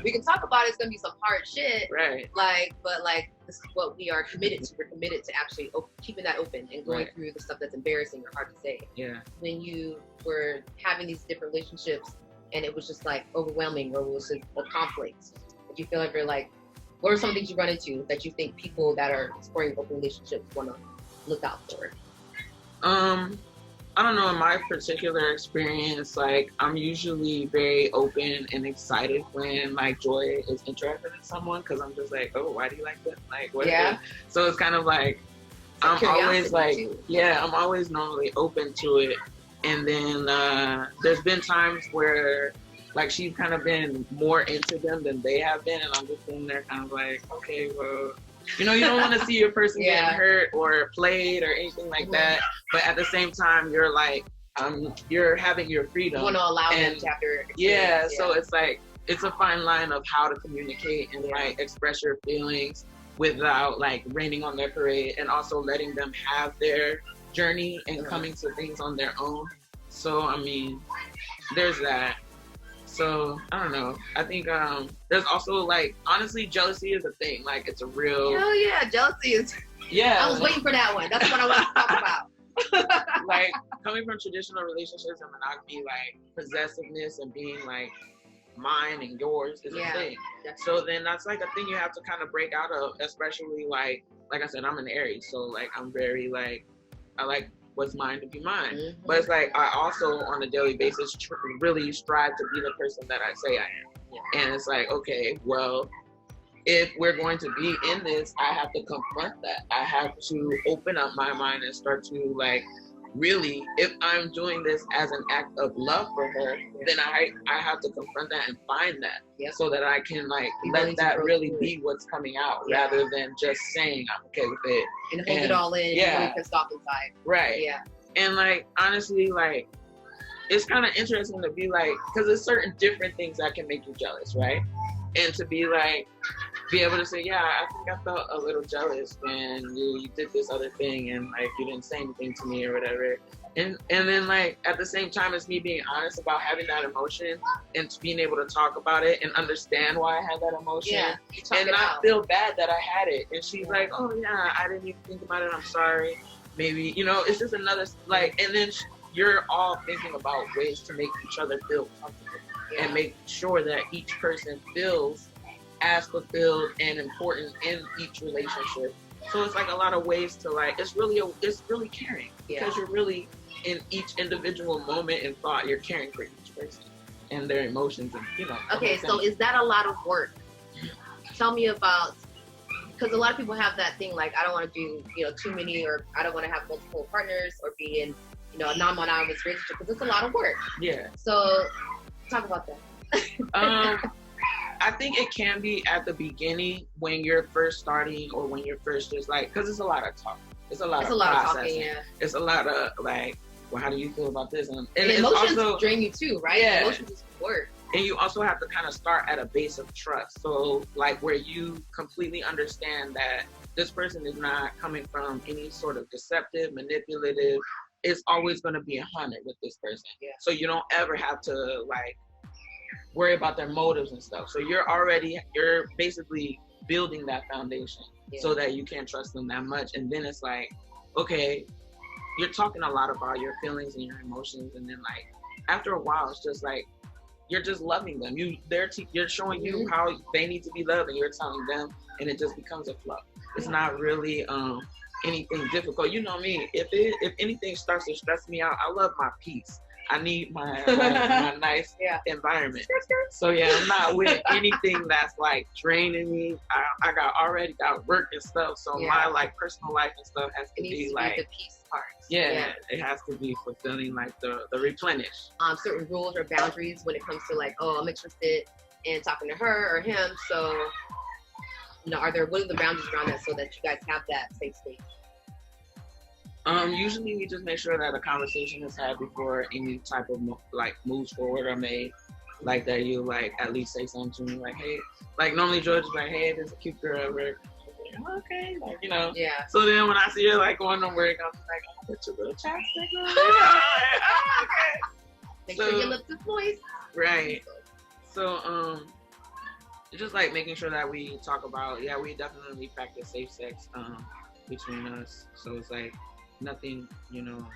We can talk about it. It's gonna be some hard shit. Right. Like, but like, this is what we are committed to. We're committed to actually keeping that open and going Right. through the stuff that's embarrassing or hard to say. Yeah. When you were having these different relationships and it was just like overwhelming, or it was just a conflict, did you feel like you're like, what are some things you run into that you think people that are exploring open relationships want to look out for? I don't know, in my particular experience, like, I'm usually very open and excited when, like, Joy is interested in someone, because I'm just like, oh, why do you like that? Like, what? Yeah. So it's kind of like, It's I'm always like, too. yeah, I'm always normally open to it. And then there's been times where, like, she's kind of been more into them than they have been, and I'm just sitting there kind of like, okay, well, you know, you don't want to see your person Yeah. getting hurt or played or anything like that. But at the same time, you're like, you're having your freedom. You want to allow them And to have their yeah, experience. so it's like, it's a fine line of how to communicate and like express your feelings without like raining on their parade, and also letting them have their journey and coming to things on their own. So, I mean, there's that. So, I don't know. I think there's also, like, honestly, jealousy is a thing. Like, it's a real... Hell yeah, jealousy is... Yeah. I was waiting for that one. That's what I want to talk about. Like, coming from traditional relationships and monogamy, like, possessiveness and being, like, mine and yours is a thing. So then that's, like, a thing you have to kind of break out of, especially, like I said, I'm an Aries. So, like, I'm very, like, I like what's mine to be mine. Mm-hmm. But it's like, I also on a daily basis really strive to be the person that I say I am. Yeah. And it's like, okay, well, if we're going to be in this, I have to confront that. I have to open up my mind and start to, like, really, if I'm doing this as an act of love for her, then I have to confront that and find that, so that I can, like, let that really be what's coming out, rather than just saying I'm okay with it and hold it all in. Yeah, and really pissed off inside. Right. Yeah. And, like, honestly, like, it's kind of interesting to be like, because there's certain different things that can make you jealous, right? And to be like, be able to say, yeah, I think I felt a little jealous when you did this other thing, and, like, you didn't say anything to me or whatever. And then, like, at the same time, it's me being honest about having that emotion and being able to talk about it and understand why I had that emotion, and not feel bad that I had it. And she's like, oh yeah, I didn't even think about it, I'm sorry. Maybe, you know, it's just another, like, and then you're all thinking about ways to make each other feel comfortable and make sure that each person feels as fulfilled and important in each relationship. So it's like a lot of ways to, like, it's really caring, because you're really in each individual moment and thought, you're caring for each person and their emotions, and, you know. Okay, so is that a lot of work? Tell me about, because a lot of people have that thing, like, I don't want to do, you know, too many, or I don't want to have multiple partners or be in, you know, a non-monogamous relationship, because it's a lot of work. Yeah. So talk about that. I think it can be at the beginning when you're first starting, or when you're first just, like, because it's a lot of talk. It's a lot of processing. Talking, It's a lot of, like, well, how do you feel about this? And emotions also drain you too, right? Yeah. Emotions is work. And you also have to kind of start at a base of trust. So, like, where you completely understand that this person is not coming from any sort of deceptive, manipulative. It's always going to be 100 with this person. Yeah. So you don't ever have to, like, worry about their motives and stuff. So you're basically building that foundation so that you can't trust them that much. And then it's like, okay, you're talking a lot about your feelings and your emotions. And then, like, after a while, it's just like, you're just loving them. You're showing you how they need to be loved, and you're telling them, and it just becomes a flow. It's not really anything difficult. You know me. If anything starts to stress me out, I love my peace. I need my nice environment. So yeah, I'm not with anything that's, like, draining me. I already got work and stuff, so my, like, personal life and stuff has to be like the peace part. Yeah, it has to be fulfilling, like, the replenish. Certain rules or boundaries when it comes to, like, oh, I'm interested in talking to her or him. So, you know, what are the boundaries around that so that you guys have that safe space? Usually we just make sure that a conversation is had before any type of, like, moves forward are made. Like, that you, like, at least say something to me, like, hey, like, normally George is like, hey, there's a cute girl over. Okay, like, you know. Yeah. So then when I see her, like, going to work, I'm like, oh, put your little chapstick on. Okay. Make sure your lips is moist. Right. So, It's just like making sure that we talk about, yeah, we definitely practice safe sex between us. So it's like nothing, you know,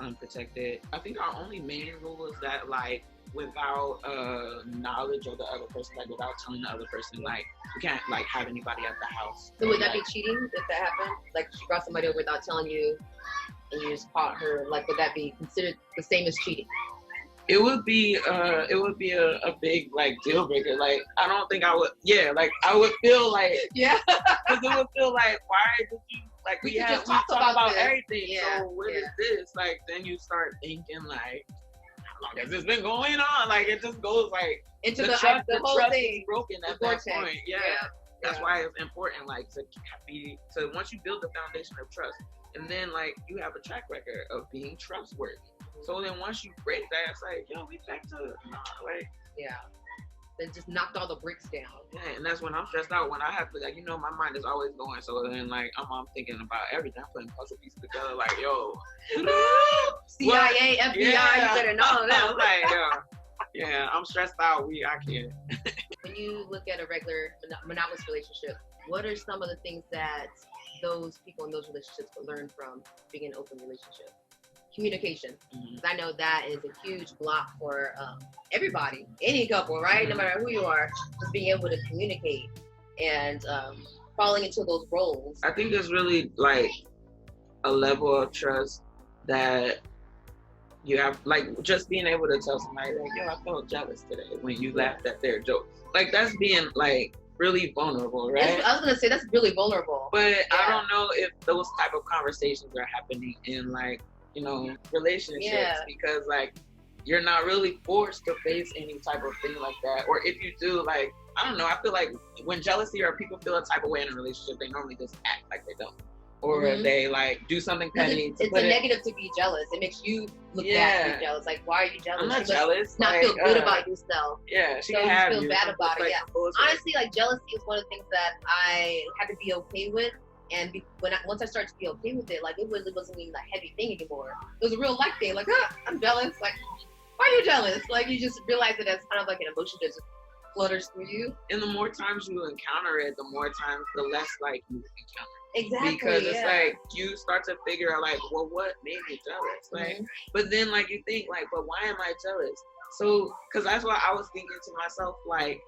unprotected. I think our only main rule is that like without knowledge of the other person, like without telling the other person, like we can't like have anybody at the house. So would that be cheating if that happened? Like she brought somebody over without telling you and you just caught her, like would that be considered the same as cheating? It would be a big like deal breaker. Like I don't think I would. Yeah, like I would feel like yeah, because it would feel like why did you like we talk about everything. Yeah. So what is this? Like then you start thinking like how long has this been going on? Like it just goes like into the trust whole is thing broken at that point. Yeah. That's why it's important like to once you build the foundation of trust and then like you have a track record of being trustworthy. So then once you break that, it's like, yo, we back to like They just knocked all the bricks down. Yeah, and that's when I'm stressed out. When I have to, like, you know, my mind is always going. So then, like, I'm thinking about everything. I'm putting puzzle pieces together. Like, yo, CIA, FBI, you better know that. Like, yeah, I'm stressed out. I can't. When you look at a regular monogamous relationship, what are some of the things that those people in those relationships will learn from being in an open relationship? Communication. I know that is a huge block for everybody, any couple, right? No matter who you are, just being able to communicate and falling into those roles. I think there's really like a level of trust that you have, like just being able to tell somebody like, yo, I felt jealous today when you laughed at their joke. Like that's being like really vulnerable, right? I was gonna say that's really vulnerable. But I don't know if those type of conversations are happening in like, you know, relationships because like you're not really forced to face any type of thing like that. Or if you do, like, I don't know, I feel like when jealousy or people feel a type of way in a relationship, they normally just act like they don't. Or they like do something petty. It's a negative to be jealous. It makes you look bad to be jealous. Like, why are you jealous? I'm not jealous. Not feel good about yourself. Yeah, she so can have you feel bad about it. like, Honestly, like jealousy is one of the things that I had to be okay with. And once I started to be okay with it, like it really wasn't even a heavy thing anymore. It was a real light thing. Like, I'm jealous. Like, why are you jealous? Like, you just realize it as kind of like an emotion that just flutters through you. And the more times you encounter it, the more times, the less like you encounter it. Exactly. Because it's like you start to figure out like, well, what made me jealous? Like, but then like you think like, but why am I jealous? So, because that's what I was thinking to myself. Like,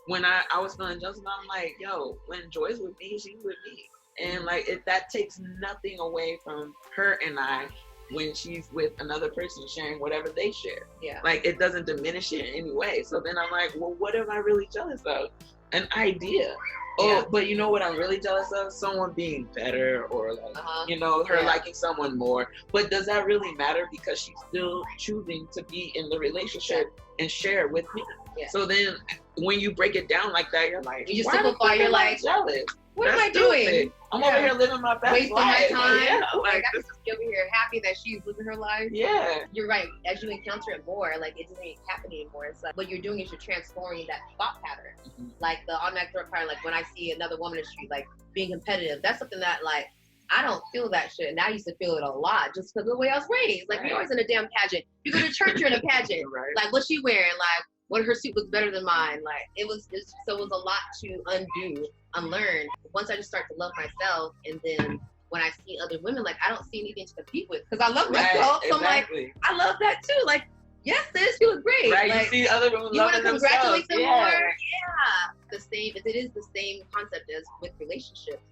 when I was feeling jealous, I'm like, yo, when Joy's with me, she's with me. And like, if that takes nothing away from her and I when she's with another person sharing whatever they share. Yeah. Like, it doesn't diminish it in any way. So then I'm like, well, what am I really jealous of? An idea. Oh, but you know what I'm really jealous of? Someone being better or like, you know, her liking someone more. But does that really matter because she's still choosing to be in the relationship and share with me? Yeah. So then when you break it down like that, you're like, you simplify, you're like, jealous. What am I doing? I'm over here living my best wasting life. my time. Yeah, like I'm just over here happy that she's living her life. Yeah. You're right. As you encounter it more, like it doesn't even happen anymore. It's like what you're doing is you're transforming that thought pattern. Like the automatic thought pattern, like when I see another woman in the street, like being competitive, that's something that like I don't feel that shit. And I used to feel it a lot just because of the way I was raised. Like you're always in a damn pageant. You go to church, you're in a pageant. Like what's she wearing? Like what her suit looks better than mine. Like it was a lot to unlearn. Once I just start to love myself, and then when I see other women, like I don't see anything to compete with because I love myself. So I'm like, I love that too. Like, yes, sis, you look great. Right, like, you see other women you want to congratulate them more. Yeah. The same. It is the same concept as with relationships.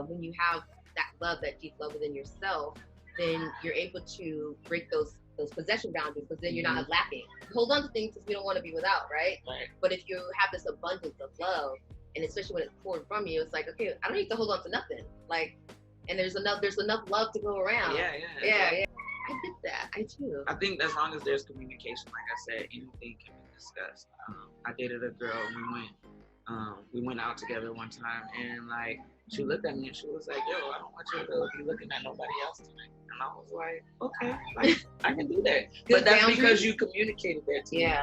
When you have that love, that deep love within yourself, then you're able to break those possession boundaries because then you're not lacking. Hold on to things because we don't want to be without, right? But if you have this abundance of love, and especially when it's poured from you, it's like, okay, I don't need to hold on to nothing. Like, and there's enough love to go around. Yeah. I get that. I do. I think as long as there's communication, like I said, anything can be discussed. I dated a girl and we went out together one time, and like she looked at me and she was like, yo, I don't want you to be looking at nobody else tonight. And I was like, okay, like I can do that. But that's because you communicated that to me.